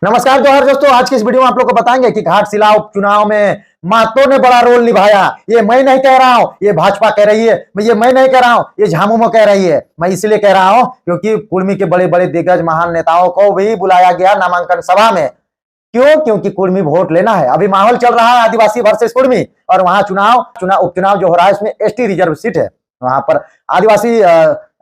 नमस्कार दोस्तों, आज की इस वीडियो में आप लोग को बताएंगे कि घाटशिला उपचुनाव में महतो ने बड़ा रोल निभाया। ये मैं नहीं कह रहा हूं, ये भाजपा कह रही है। ये मैं नहीं कह रहा हूं, ये झामुमो कह रही है। मैं इसलिए कह रहा हूं क्योंकि कुर्मी के बड़े बड़े दिग्गज महान नेताओं को भी बुलाया गया नामांकन सभा में। क्यों? क्योंकि कुर्मी वोट लेना है। अभी माहौल चल रहा है आदिवासी वर्सेस कुर्मी, और वहां उपचुनाव जो हो रहा है उसमें एसटी रिजर्व सीट है। वहां पर आदिवासी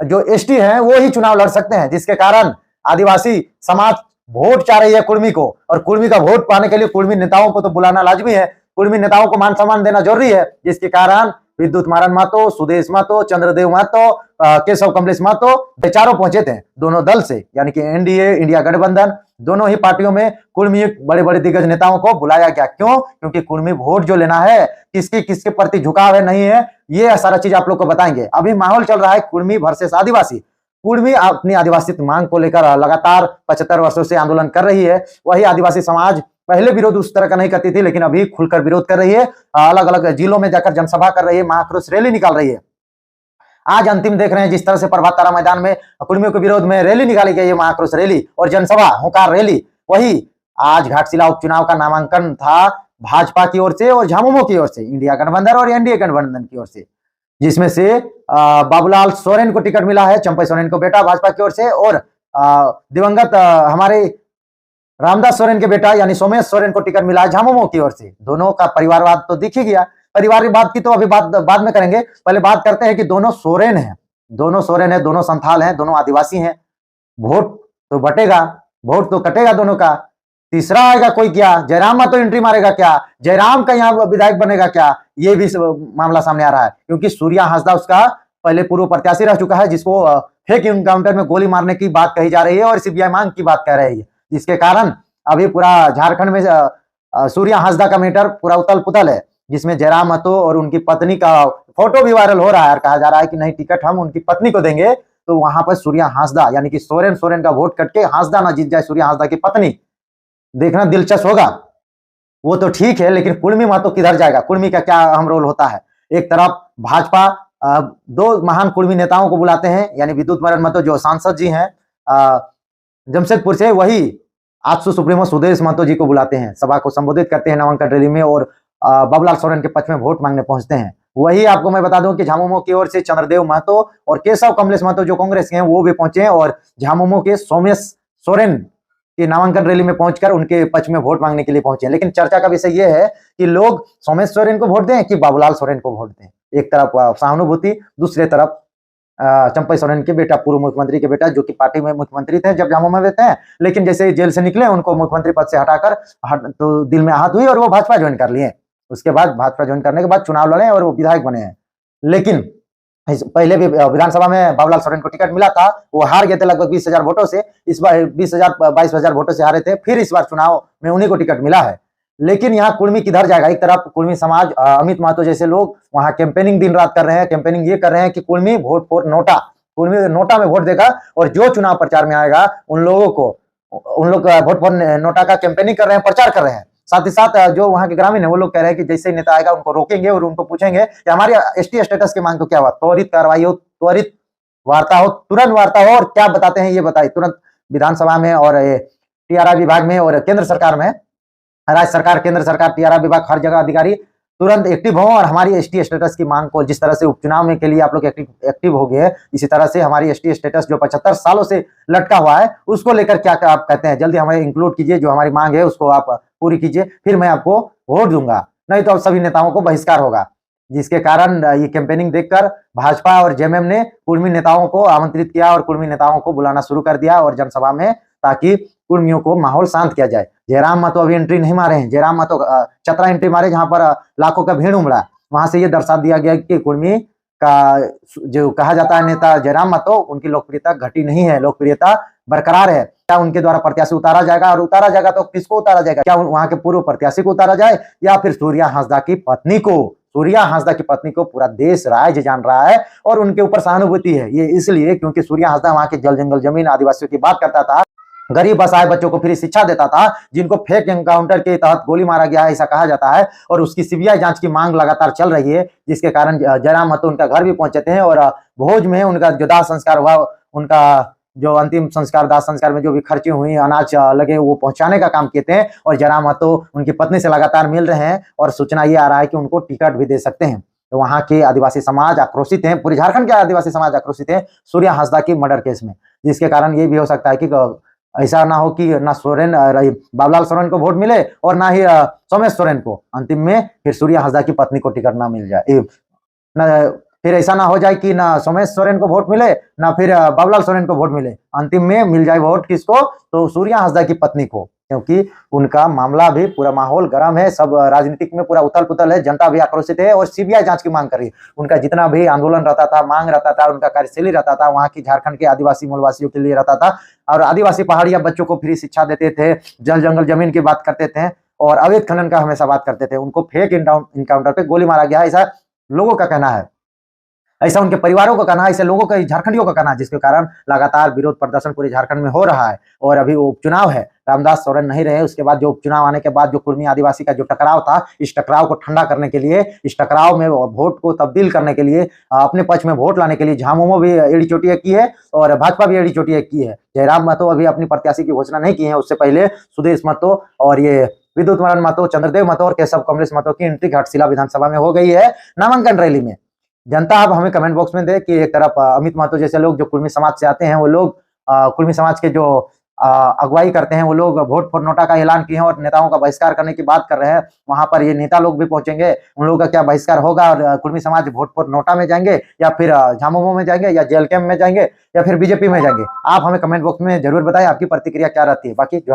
जो एसटी है वो ही चुनाव लड़ सकते हैं, जिसके कारण आदिवासी समाज वोट चाह रही है कुर्मी को, और कुर्मी का वोट पाने के लिए कुर्मी नेताओं को तो बुलाना लाजमी है। कुर्मी नेताओं को मान सम्मान देना जरूरी है, जिसके कारण विद्युत मारन महतो, सुदेश महतो, चंद्रदेव महतो, केशव कमलेश महतो चारों पहुंचे थे दोनों दल से, यानी कि एनडीए इंडिया गठबंधन दोनों ही पार्टियों में कुर्मी बड़े बड़े दिग्गज नेताओं को बुलाया गया। क्यों? क्योंकि कुर्मी वोट जो लेना है, किसके प्रति झुकाव है नहीं है, ये सारा चीज आप लोग को बताएंगे। अभी माहौल चल रहा है कुर्मी वर्सेस आदिवासी। कुर्मी अपनी आदिवासी मांग को लेकर लगातार 75 वर्षों से आंदोलन कर रही है। वही आदिवासी समाज पहले विरोध उस तरह का नहीं करती थी, लेकिन अभी खुलकर विरोध कर रही है। अलग अलग जिलों में जाकर जनसभा कर रही है, महाआक्रोश रैली निकाल रही है। आज अंतिम देख रहे हैं जिस तरह से प्रभात तारा मैदान में कुर्मियों के विरोध में रैली निकाली गई है, महाआक्रोश रैली और जनसभा हुंकार रैली। वही आज घाटशिला उपचुनाव का नामांकन था भाजपा की ओर से और झामुमो की ओर से, इंडिया गठबंधन और एनडीए गठबंधन की ओर से, जिसमें से बाबूलाल सोरेन को टिकट मिला है, चंपई सोरेन को बेटा भाजपा की ओर से, और दिवंगत हमारे रामदास सोरेन के बेटा यानी सोमेश सोरेन को टिकट मिला है झामुमो की ओर से। दोनों का परिवारवाद तो दिख ही गया। परिवारवाद की तो अभी बाद में करेंगे, पहले बात करते हैं कि दोनों सोरेन हैं, दोनों संथाल हैं, दोनों आदिवासी हैं। वोट तो बटेगा, वोट तो कटेगा दोनों का। तीसरा आएगा कोई क्या? जयराम महतो एंट्री मारेगा क्या? जयराम का यहाँ विधायक बनेगा क्या? ये भी मामला सामने आ रहा है, क्योंकि सूर्या हांसदा उसका पहले पूर्व प्रत्याशी रह चुका है, जिसको फेक एनकाउंटर में गोली मारने की बात कही जा रही है और सीबीआई मांग की बात कह रही है, जिसके कारण अभी पूरा झारखंड में सूर्या हांसदा का मैटर पूरा उथल पुथल है, जिसमें जयराम महतो और उनकी पत्नी का फोटो भी वायरल हो रहा है और कहा जा रहा है कि नहीं, टिकट हम उनकी पत्नी को देंगे। तो वहां पर सूर्या हांसदा यानी कि सोरेन का वोट कट के हांसदा ना जीत जाए, सूर्या हांसदा की पत्नी, देखना दिलचस्प होगा। वो तो ठीक है, लेकिन कुर्मी महतो किधर जाएगा? कुर्मी का क्या अहम रोल होता है? एक तरफ भाजपा दो महान कुर्मी नेताओं को बुलाते हैं, यानी विद्युत मारन महतो जो सांसद जी हैं जमशेदपुर से, वही आजसू सुप्रीमो सुदेश महतो जी को बुलाते हैं, सभा को संबोधित करते हैं नामांकन रैली में, और बाबूलाल सोरेन के पक्ष में वोट मांगने पहुंचते हैं। वही आपको मैं बता दूं कि झामुमो की ओर से चंद्रदेव महतो और केशव कमलेश महतो जो कांग्रेस के हैं वो भी पहुंचे हैं, और झामुमो के सोमेश सोरेन की नामांकन रैली में पहुंचकर उनके पक्ष में वोट मांगने के लिए पहुंचे हैं। लेकिन चर्चा का विषय यह है कि लोग सोमेश सोरेन को वोट दें कि बाबूलाल सोरेन को वोट दें। एक तरफ सहानुभूति, दूसरे तरफ चंपई सोरेन के बेटा, पूर्व मुख्यमंत्री के बेटा, जो कि पार्टी में मुख्यमंत्री थे जब झामुमो में थे, लेकिन जैसे जेल से निकले उनको मुख्यमंत्री पद से हटाकर तो दिल में आहत हुई और वो भाजपा ज्वाइन कर लिए। उसके बाद भाजपा ज्वाइन करने के बाद चुनाव लड़े और वो विधायक बने हैं। लेकिन पहले भी विधानसभा में बाबूलाल सोरेन को टिकट मिला था, वो हार गए थे लगभग 20,000 वोटों से। इस बार 22,000 वोटों से हारे थे, फिर इस बार चुनाव में उन्हीं को टिकट मिला है। लेकिन यहाँ कुर्मी किधर जाएगा? एक तरफ कुर्मी समाज, अमित महतो जैसे लोग वहां कैंपेनिंग दिन रात कर रहे हैं, कैंपेनिंग ये कर रहे हैं कि Kurmi vote for NOTA, Kurmi NOTA में वोट देगा, और जो चुनाव प्रचार में आएगा उन लोग वोट फॉर नोटा का कैंपेनिंग कर रहे हैं, प्रचार कर रहे हैं। साथ ही साथ जो वहां के ग्रामीण है वो लोग कह रहे हैं कि जैसे नेता आएगा उनको रोकेंगे और उनको पूछेंगे कि हमारे एसटी स्टेटस की मांग को क्या हुआ, त्वरित कार्रवाई हो, त्वरित वार्ता हो, तुरंत वार्ता हो, और क्या बताते हैं ये बताइए तुरंत। विधानसभा में और टीआरआई विभाग में और केंद्र सरकार में, राज्य सरकार, केंद्र सरकार, टीआरआई विभाग, हर जगह अधिकारी तुरंत एक्टिव हो और हमारी एसटी स्टेटस की मांग को, जिस तरह से उपचुनाव में के लिए आप लोग एक्टिव हो गए, इसी तरह से हमारी एसटी स्टेटस जो 75 सालों से लटका हुआ है उसको लेकर क्या आप कहते हैं, जल्दी हमें इंक्लूड कीजिए, जो हमारी मांग है उसको आप पूरी कीजिए, फिर मैं आपको वोट दूंगा, नहीं तो अब सभी नेताओं को बहिष्कार होगा। जिसके कारण ये कैंपेनिंग देखकर भाजपा और जेएमएम ने कुर्मी नेताओं को आमंत्रित किया और कुर्मी नेताओं को बुलाना शुरू कर दिया और जनसभा में, ताकि कुर्मियों को माहौल शांत किया जाए। जयराम महतो अभी एंट्री नहीं मारे हैं, जयराम महतो चतरा एंट्री मारे जहां पर लाखों का भीड़ उमड़ा, वहां से ये दर्शा दिया गया कि कुर्मी का जो कहा जाता है नेता जयराम महतो, उनकी लोकप्रियता घटी नहीं है, लोकप्रियता बरकरार है। क्या उनके द्वारा प्रत्याशी उतारा जाएगा, और उतारा जाएगा तो किसको उतारा जाएगा? क्या वहां के पूर्व प्रत्याशी को उतारा जाए या फिर सूर्या हांसदा की पत्नी को? सूर्या हांसदा की पत्नी को पूरा देश राज्य जान रहा है और उनके ऊपर सहानुभूति है। ये इसलिए क्योंकि सूर्या हांसदा वहां के जल जंगल जमीन आदिवासियों की बात करता था, गरीब असहाय बच्चों को फ्री शिक्षा देता था, जिनको फेक एनकाउंटर के तहत गोली मारा गया है ऐसा कहा जाता है, और उसकी सीबीआई जांच की मांग लगातार चल रही है, जिसके कारण जयराम महतो उनका घर भी पहुंचे थे और भोज में उनका जो दाह संस्कार हुआ, उनका जो अंतिम संस्कार, दाह संस्कार में जो भी खर्चे हुई, अनाज लगे, वो पहुंचाने का काम किए थे। और जयराम महतो उनकी पत्नी से लगातार मिल रहे हैं और सूचना ये आ रहा है कि उनको टिकट भी दे सकते हैं। तो वहाँ के आदिवासी समाज आक्रोशित हैं, पूरे झारखंड के आदिवासी समाज आक्रोशित हैं सूर्या हांसदा की मर्डर केस में, जिसके कारण ये भी हो सकता है कि ऐसा ना हो कि ना सोरेन बाबूलाल सोरेन को वोट मिले और ना ही सोमेश सोरेन को, अंतिम में फिर सूर्या हांसदा की पत्नी को टिकट ना मिल जाए, फिर ऐसा ना हो जाए कि ना सोमेश सोरेन को वोट मिले ना फिर बाबूलाल सोरेन को वोट मिले, अंतिम में मिल जाए वोट किसको, तो सूर्या हांसदा की पत्नी को, क्योंकि उनका मामला भी, पूरा माहौल गर्म है, सब राजनीतिक में पूरा उथल पुथल है, जनता भी आक्रोशित है और सीबीआई जांच की मांग कर रही है। उनका जितना भी आंदोलन रहता था, मांग रहता था, उनका कार्यशैली रहता था, वहाँ की झारखंड के आदिवासी मूलवासियों के लिए रहता था। और आदिवासी पहाड़िया बच्चों को फ्री शिक्षा देते थे, जल जंगल जमीन की बात करते थे और अवैध खनन का हमेशा बात करते थे। उनको फेक इनकाउंटर पे गोली मारा गया, ऐसा लोगों का कहना है, ऐसा उनके परिवारों का कहना है, ऐसे लोगों का, झारखंडियों का कहना है, जिसके कारण लगातार विरोध प्रदर्शन पूरे झारखंड में हो रहा है। और अभी उपचुनाव है, रामदास सोरेन नहीं रहे, उसके बाद जो उपचुनाव आने के बाद जो कुर्मी आदिवासी का जो टकराव था, इस टकराव को ठंडा करने के लिए, इस टकराव में वोट को तब्दील करने के लिए, अपने पक्ष में वोट लाने के लिए झामुमो भी एड़ी चोटियां की है और भाजपा भी एड़ी चोटियां की है। जयराम महतो अभी अपनी प्रत्याशी की घोषणा नहीं की है, उससे पहले सुदेश महतो और ये विद्युत नारायण महतो, चंद्रदेव महतो और केशव कमलेश महतो की एंट्री घाटशिला विधानसभा में हो गई है नामांकन रैली में। जनता अब हमें कमेंट बॉक्स में दे कि एक तरफ अमित महतो जैसे लोग जो कुर्मी समाज से आते हैं, वो लोग कुर्मी समाज के जो अगुवाई करते हैं, वो लोग वोट फॉर नोटा का ऐलान किए हैं और नेताओं का बहिष्कार करने की बात कर रहे हैं। वहां पर ये नेता लोग भी पहुंचेंगे, उन लोगों का क्या बहिष्कार होगा और कुर्मी समाज वोट फॉर नोटा में जाएंगे या फिर झामुमो में जाएंगे या जेल कैंप में जाएंगे या फिर बीजेपी में जाएंगे? आप हमें कमेंट बॉक्स में जरूर बताएं आपकी प्रतिक्रिया क्या रहती है। बाकी जो